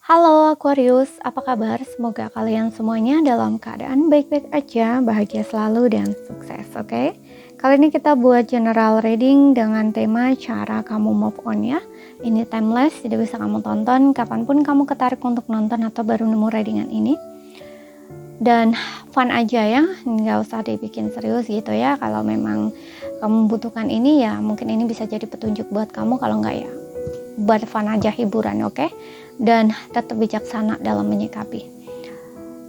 Halo Aquarius, apa kabar? Semoga kalian semuanya dalam keadaan baik-baik aja, bahagia selalu dan sukses, oke? Kali ini kita buat general reading dengan tema cara kamu move on ya. Ini timeless, jadi bisa kamu tonton kapanpun kamu ketarik untuk nonton atau baru nemu readingan ini. Dan fun aja ya, nggak usah dibikin serius gitu ya. Kalau memang kamu butuhkan ini ya, mungkin ini bisa jadi petunjuk buat kamu. Kalau nggak ya, buat fun aja, hiburan, oke? Dan tetap bijaksana dalam menyikapi.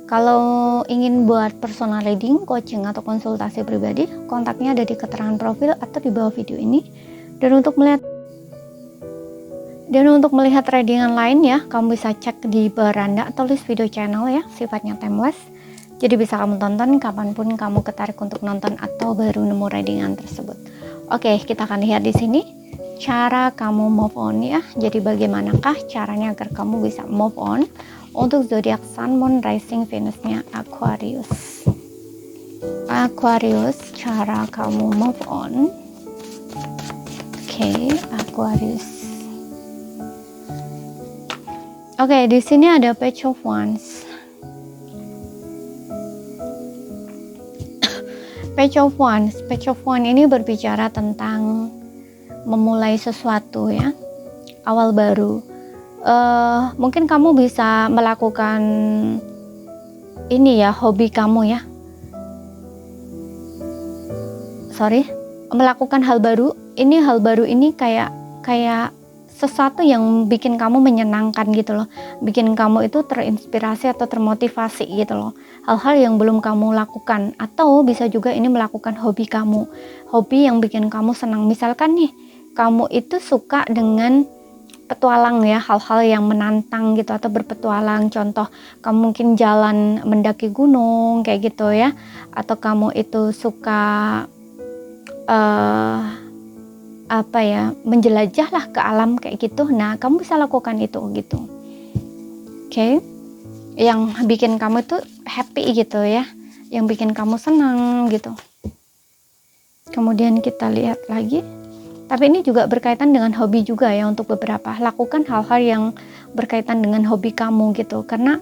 Kalau ingin buat personal reading, coaching atau konsultasi pribadi, kontaknya ada di keterangan profil atau di bawah video ini. Dan untuk melihat readingan lain ya, kamu bisa cek di beranda atau list video channel ya, sifatnya timeless. Jadi bisa kamu tonton kapanpun kamu ketarik untuk nonton atau baru nemu readingan tersebut. Oke, kita akan lihat di sini cara kamu move on ya. Jadi bagaimanakah caranya agar kamu bisa move on untuk zodiak Sun, Moon, Rising, Venusnya Aquarius. Aquarius, cara kamu move on. Oke, Aquarius. Oke, di sini ada Page of Wands. Page of Wands ini berbicara tentang memulai sesuatu ya, awal baru. Mungkin kamu bisa melakukan ini ya, hobi kamu ya. Melakukan hal baru. Hal baru ini kayak sesuatu yang bikin kamu menyenangkan gitu loh, bikin kamu itu terinspirasi atau termotivasi gitu loh. Hal-hal yang belum kamu lakukan, atau bisa juga ini melakukan hobi kamu, hobi yang bikin kamu senang. Misalkan nih, kamu itu suka dengan petualang ya, hal-hal yang menantang gitu, atau berpetualang. Contoh, kamu mungkin jalan mendaki gunung kayak gitu ya, atau kamu itu suka menjelajah lah ke alam kayak gitu. Nah, kamu bisa lakukan itu gitu. Oke. Yang bikin kamu itu happy gitu ya, yang bikin kamu senang gitu. Kemudian kita lihat lagi. Tapi ini juga berkaitan dengan hobi juga ya, untuk beberapa. Lakukan hal-hal yang berkaitan dengan hobi kamu gitu. Karena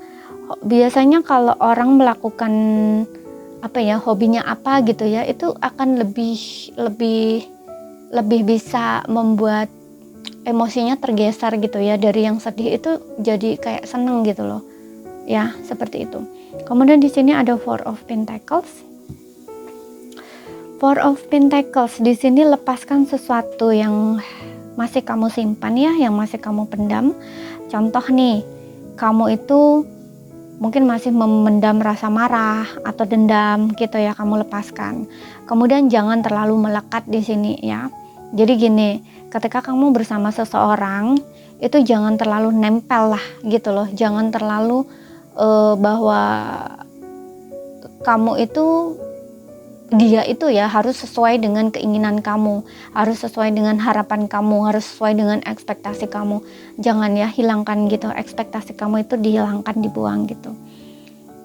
biasanya kalau orang melakukan hobinya apa gitu ya, itu akan lebih bisa membuat emosinya tergeser gitu ya, dari yang sedih itu jadi kayak seneng gitu loh. Ya, seperti itu. Kemudian di sini ada Four of Pentacles. Four of Pentacles di sini lepaskan sesuatu yang masih kamu simpan ya, yang masih kamu pendam. Contoh nih, kamu itu mungkin masih memendam rasa marah atau dendam gitu ya, kamu lepaskan. Kemudian jangan terlalu melekat di sini ya. Jadi gini, ketika kamu bersama seseorang itu jangan terlalu nempel lah gitu loh. Jangan terlalu bahwa kamu itu, dia itu ya harus sesuai dengan keinginan kamu, harus sesuai dengan harapan kamu, harus sesuai dengan ekspektasi kamu. Jangan ya, hilangkan gitu, ekspektasi kamu itu dihilangkan, dibuang gitu.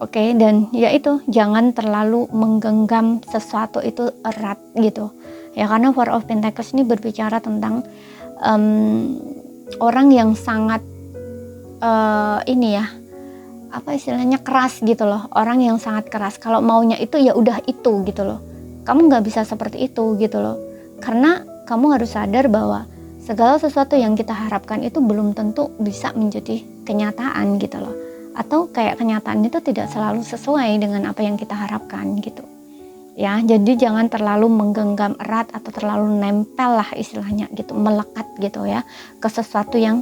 Oke, dan ya itu, jangan terlalu menggenggam sesuatu itu erat gitu ya, karena Four of Pentacles ini berbicara tentang orang yang sangat istilahnya keras gitu loh, orang yang sangat keras. Kalau maunya itu ya udah itu gitu loh. Kamu nggak bisa seperti itu gitu loh, karena kamu harus sadar bahwa segala sesuatu yang kita harapkan itu belum tentu bisa menjadi kenyataan gitu loh, atau kayak kenyataan itu tidak selalu sesuai dengan apa yang kita harapkan gitu ya. Jadi jangan terlalu menggenggam erat atau terlalu nempel lah istilahnya gitu, melekat gitu ya ke sesuatu yang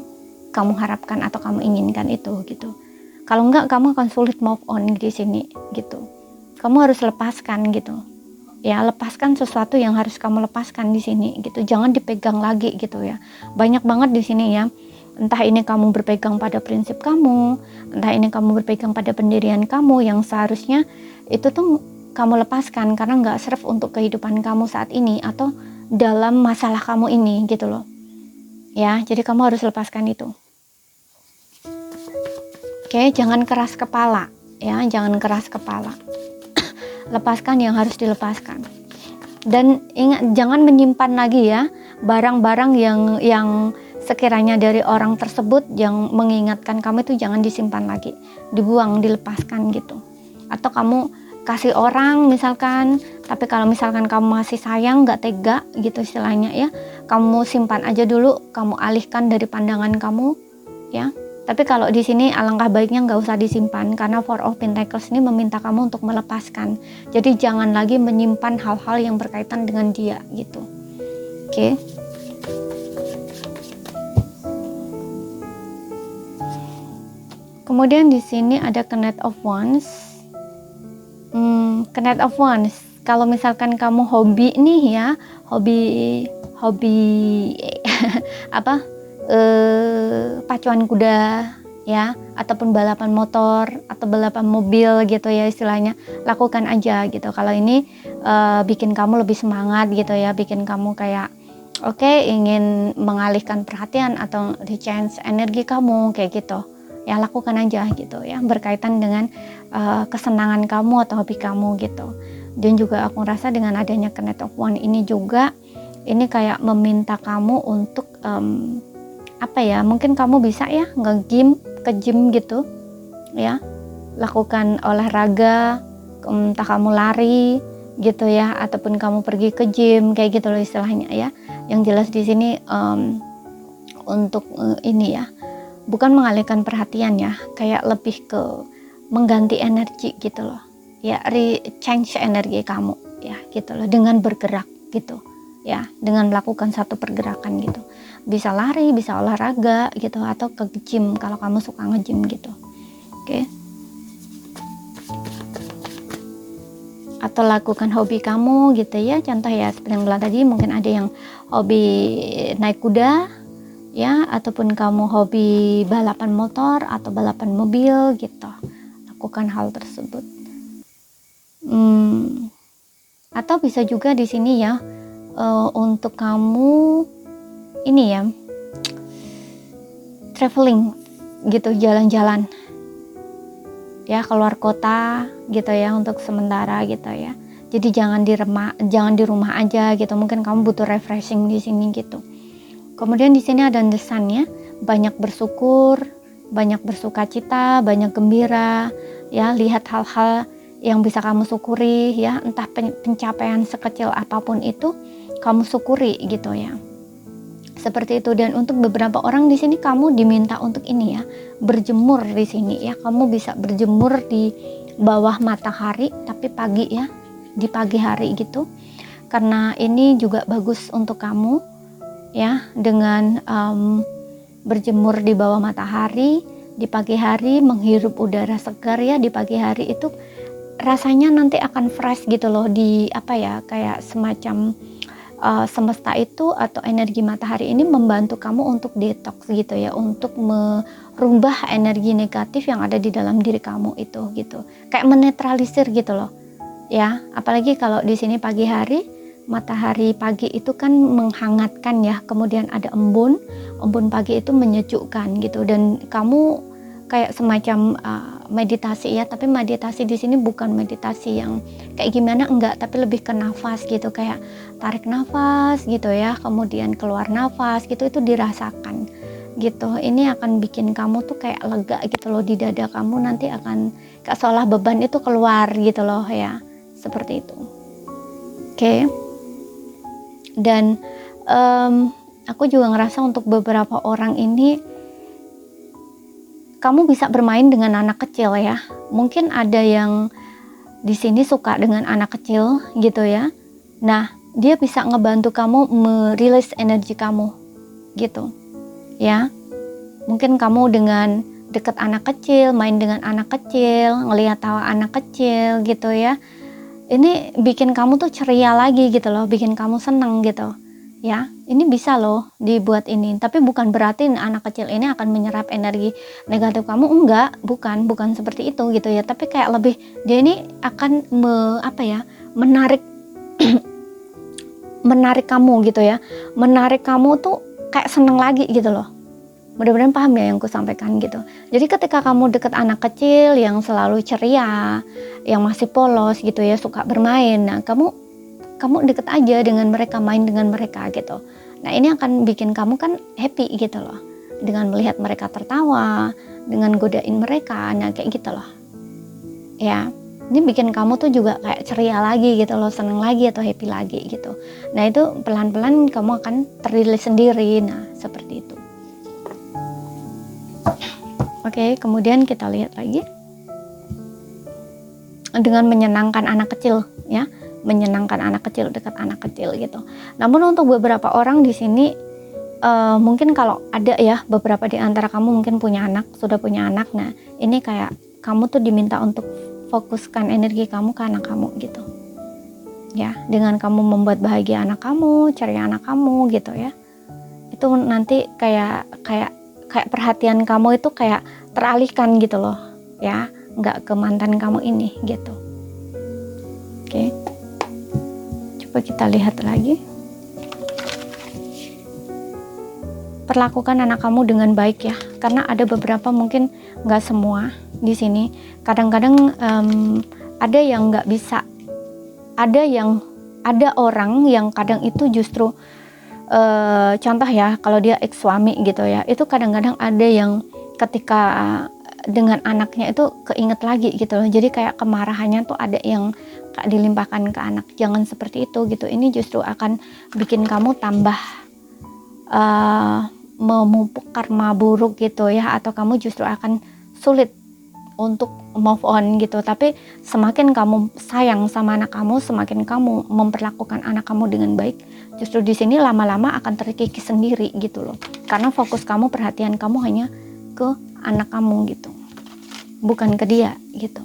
kamu harapkan atau kamu inginkan itu gitu. Kalau enggak, kamu akan sulit move on di sini gitu. Kamu harus lepaskan gitu ya, lepaskan sesuatu yang harus kamu lepaskan di sini gitu. Jangan dipegang lagi gitu ya. Banyak banget di sini ya, entah ini kamu berpegang pada prinsip kamu, entah ini kamu berpegang pada pendirian kamu yang seharusnya itu tuh kamu lepaskan karena nggak serve untuk kehidupan kamu saat ini atau dalam masalah kamu ini gitu loh ya. Jadi kamu harus lepaskan itu. Oke, jangan keras kepala ya, jangan keras kepala. Lepaskan yang harus dilepaskan. Dan ingat, jangan menyimpan lagi ya barang-barang yang sekiranya dari orang tersebut yang mengingatkan kamu itu jangan disimpan lagi, dibuang, dilepaskan gitu. Atau kamu kasih orang misalkan, tapi kalau misalkan kamu masih sayang, nggak tega gitu istilahnya ya, kamu simpan aja dulu, kamu alihkan dari pandangan kamu ya. Tapi kalau di sini alangkah baiknya nggak usah disimpan, karena Four of Pentacles ini meminta kamu untuk melepaskan. Jadi jangan lagi menyimpan hal-hal yang berkaitan dengan dia gitu. Oke. Kemudian di sini ada Knight of Wands. Knight of Wands. Kalau misalkan kamu hobi nih ya, hobi apa? Pacuan kuda ya, ataupun balapan motor atau balapan mobil gitu ya istilahnya, lakukan aja gitu. Kalau ini bikin kamu lebih semangat gitu ya, bikin kamu kayak oke, ingin mengalihkan perhatian atau rechange energi kamu kayak gitu ya, lakukan aja gitu ya, berkaitan dengan kesenangan kamu atau hobi kamu gitu. Dan juga aku rasa dengan adanya Knight of Wands ini juga, ini kayak meminta kamu untuk mungkin kamu bisa ya ke gym gitu ya, lakukan olahraga, entah kamu lari gitu ya, ataupun kamu pergi ke gym kayak gitu loh istilahnya ya. Yang jelas di sini untuk ini ya, bukan mengalihkan perhatian ya, kayak lebih ke mengganti energi gitu loh ya, rechange energi kamu ya gitu loh, dengan bergerak gitu ya, dengan melakukan satu pergerakan gitu. Bisa lari, bisa olahraga gitu, atau ke gym kalau kamu suka nge-gym gitu. Oke. Atau lakukan hobi kamu gitu ya, contoh ya seperti yang bilang tadi, mungkin ada yang hobi naik kuda ya, ataupun kamu hobi balapan motor atau balapan mobil gitu, lakukan hal tersebut. Atau bisa juga di sini ya, untuk kamu ini ya, traveling gitu, jalan-jalan ya, keluar kota gitu ya, untuk sementara gitu ya. Jadi jangan di rumah aja gitu, mungkin kamu butuh refreshing di sini gitu. Kemudian di sini ada The Sun ya, banyak bersyukur, banyak bersukacita, banyak gembira ya, lihat hal-hal yang bisa kamu syukuri ya, entah pencapaian sekecil apapun itu kamu syukuri gitu ya. Seperti itu. Dan untuk beberapa orang di sini kamu diminta untuk ini ya, berjemur di sini ya. Kamu bisa berjemur di bawah matahari, tapi pagi ya, di pagi hari gitu. Karena ini juga bagus untuk kamu ya, dengan berjemur di bawah matahari di pagi hari, menghirup udara segar ya di pagi hari, itu rasanya nanti akan fresh gitu loh, di kayak semacam semesta itu atau energi matahari ini membantu kamu untuk detox gitu ya, untuk merubah energi negatif yang ada di dalam diri kamu itu gitu, kayak menetralisir gitu loh ya. Apalagi kalau di sini pagi hari, matahari pagi itu kan menghangatkan ya, kemudian ada embun pagi itu menyejukkan gitu, dan kamu kayak semacam meditasi ya, tapi meditasi di sini bukan meditasi yang kayak gimana, enggak, tapi lebih ke nafas gitu, kayak tarik nafas gitu ya, kemudian keluar nafas gitu, itu dirasakan gitu. Ini akan bikin kamu tuh kayak lega gitu loh di dada kamu, nanti akan kayak seolah beban itu keluar gitu loh ya, seperti itu. Oke. Dan aku juga ngerasa untuk beberapa orang ini kamu bisa bermain dengan anak kecil ya. Mungkin ada yang di sini suka dengan anak kecil gitu ya. Nah, dia bisa ngebantu kamu merilis energi kamu gitu ya. Mungkin kamu dengan deket anak kecil, main dengan anak kecil, ngelihat tawa anak kecil gitu ya, ini bikin kamu tuh ceria lagi gitu loh, bikin kamu seneng gitu ya. Ini bisa loh dibuat ini, tapi bukan berarti anak kecil ini akan menyerap energi negatif kamu, enggak, bukan seperti itu gitu ya. Tapi kayak lebih, dia ini akan menarik menarik kamu gitu ya, menarik kamu tuh kayak seneng lagi gitu loh. Mudah-mudahan paham ya yang ku sampaikan gitu. Jadi ketika kamu deket anak kecil yang selalu ceria, yang masih polos gitu ya, suka bermain, nah kamu deket aja dengan mereka, main dengan mereka gitu Nah ini akan bikin kamu kan happy gitu loh, dengan melihat mereka tertawa, dengan godain mereka, nah kayak gitu loh ya. Ini bikin kamu tuh juga kayak ceria lagi gitu loh, seneng lagi atau happy lagi gitu. Nah itu pelan-pelan kamu akan terrilis sendiri, nah seperti itu. Oke, kemudian kita lihat lagi dengan menyenangkan anak kecil ya, menyenangkan anak kecil, dekat anak kecil gitu. Namun untuk beberapa orang di sini mungkin kalau ada ya, beberapa di antara kamu mungkin punya anak, sudah punya anak. Nah ini kayak kamu tuh diminta untuk fokuskan energi kamu ke anak kamu gitu ya, dengan kamu membuat bahagia anak kamu, ceria anak kamu gitu ya. Itu nanti kayak perhatian kamu itu kayak teralihkan gitu loh ya, nggak ke mantan kamu ini gitu. Oke, coba kita lihat lagi. Perlakukan anak kamu dengan baik ya, karena ada beberapa, mungkin nggak semua di sini. Kadang-kadang ada yang nggak bisa, ada orang yang kadang itu justru contoh ya, kalau dia ex suami gitu ya, itu kadang-kadang ada yang ketika dengan anaknya itu keinget lagi gitu loh, jadi kayak kemarahannya tuh ada yang dilimpahkan ke anak. Jangan seperti itu gitu, ini justru akan bikin kamu tambah memupuk karma buruk gitu ya, atau kamu justru akan sulit untuk move on gitu. Tapi semakin kamu sayang sama anak kamu, semakin kamu memperlakukan anak kamu dengan baik, justru di sini lama-lama akan terkikis sendiri gitu loh, karena fokus kamu, perhatian kamu hanya ke anak kamu gitu, bukan ke dia gitu.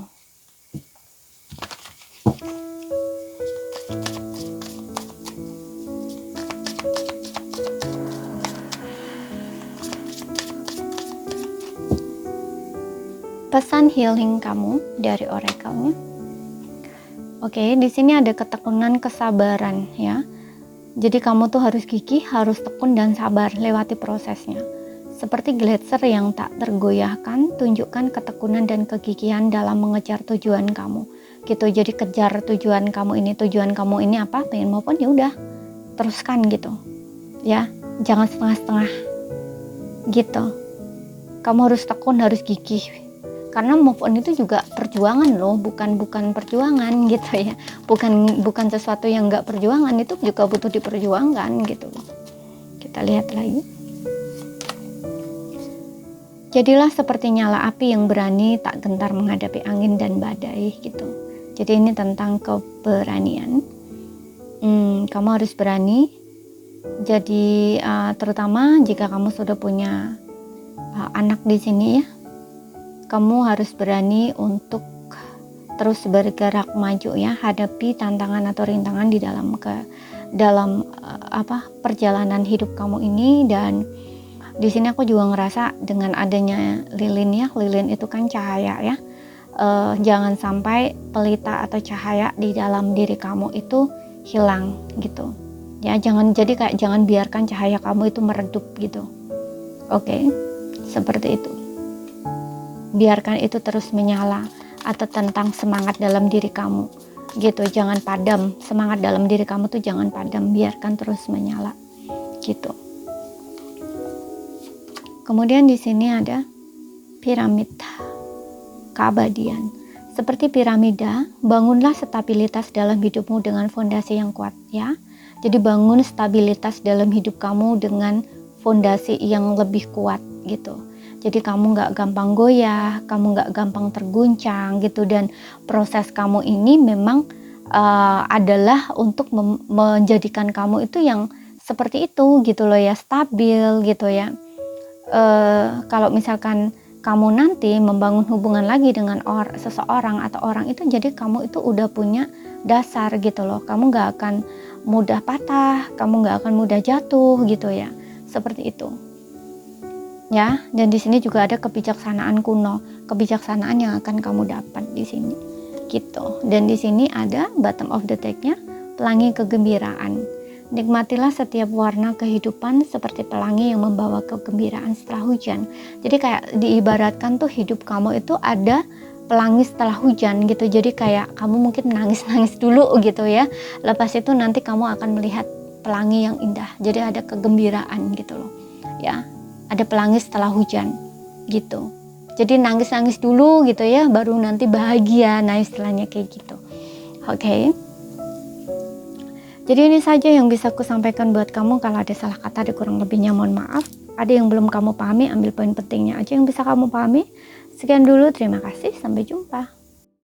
Pesan healing kamu dari oracle-nya. Oke, di sini ada ketekunan, kesabaran ya. Jadi kamu tuh harus gigih, harus tekun dan sabar lewati prosesnya. Seperti gletser yang tak tergoyahkan, tunjukkan ketekunan dan kegigihan dalam mengejar tujuan kamu. Gitu. Jadi kejar tujuan kamu ini. Tujuan kamu ini apa? Pengen move on, ya udah, teruskan gitu. Ya, jangan setengah-setengah. Gitu. Kamu harus tekun, harus gigih. Karena move on itu juga perjuangan loh, bukan perjuangan gitu ya, bukan sesuatu yang nggak perjuangan, itu juga butuh diperjuangkan gitu loh. Kita lihat lagi. Jadilah seperti nyala api yang berani, tak gentar menghadapi angin dan badai gitu. Jadi ini tentang keberanian. Kamu harus berani. Jadi terutama jika kamu sudah punya anak di sini ya, kamu harus berani untuk terus bergerak maju ya, hadapi tantangan atau rintangan di dalam perjalanan hidup kamu ini. Dan di sini aku juga ngerasa dengan adanya lilin ya, lilin itu kan cahaya ya. Jangan sampai pelita atau cahaya di dalam diri kamu itu hilang gitu. Ya, jangan biarkan cahaya kamu itu meredup gitu. Oke, seperti itu. Biarkan itu terus menyala, atau tentang semangat dalam diri kamu gitu, jangan padam. Semangat dalam diri kamu tuh jangan padam, biarkan terus menyala gitu. Kemudian di sini ada piramid keabadian. Seperti piramida, bangunlah stabilitas dalam hidupmu dengan fondasi yang kuat ya. Jadi bangun stabilitas dalam hidup kamu dengan fondasi yang lebih kuat gitu. Jadi kamu nggak gampang goyah, kamu nggak gampang terguncang gitu. Dan proses kamu ini memang adalah untuk menjadikan kamu itu yang seperti itu gitu loh ya, stabil gitu ya. Kalau misalkan kamu nanti membangun hubungan lagi dengan seseorang atau orang itu, jadi kamu itu udah punya dasar gitu loh. Kamu nggak akan mudah patah, kamu nggak akan mudah jatuh gitu ya, seperti itu. Ya, dan di sini juga ada kebijaksanaan kuno, kebijaksanaan yang akan kamu dapat di sini, gitu. Dan di sini ada bottom of the deck-nya, pelangi kegembiraan. Nikmatilah setiap warna kehidupan seperti pelangi yang membawa kegembiraan setelah hujan. Jadi kayak diibaratkan tuh hidup kamu itu ada pelangi setelah hujan gitu. Jadi kayak kamu mungkin nangis-nangis dulu gitu ya. Lepas itu nanti kamu akan melihat pelangi yang indah. Jadi ada kegembiraan gitu loh. Ya, ada pelangi setelah hujan gitu. Jadi nangis-nangis dulu gitu ya, baru nanti bahagia. Nah, istilahnya kayak gitu. Oke. Jadi ini saja yang bisa aku sampaikan buat kamu. Kalau ada salah kata, ada kurang lebihnya mohon maaf. Ada yang belum kamu pahami, ambil poin pentingnya aja yang bisa kamu pahami. Sekian dulu, terima kasih, sampai jumpa.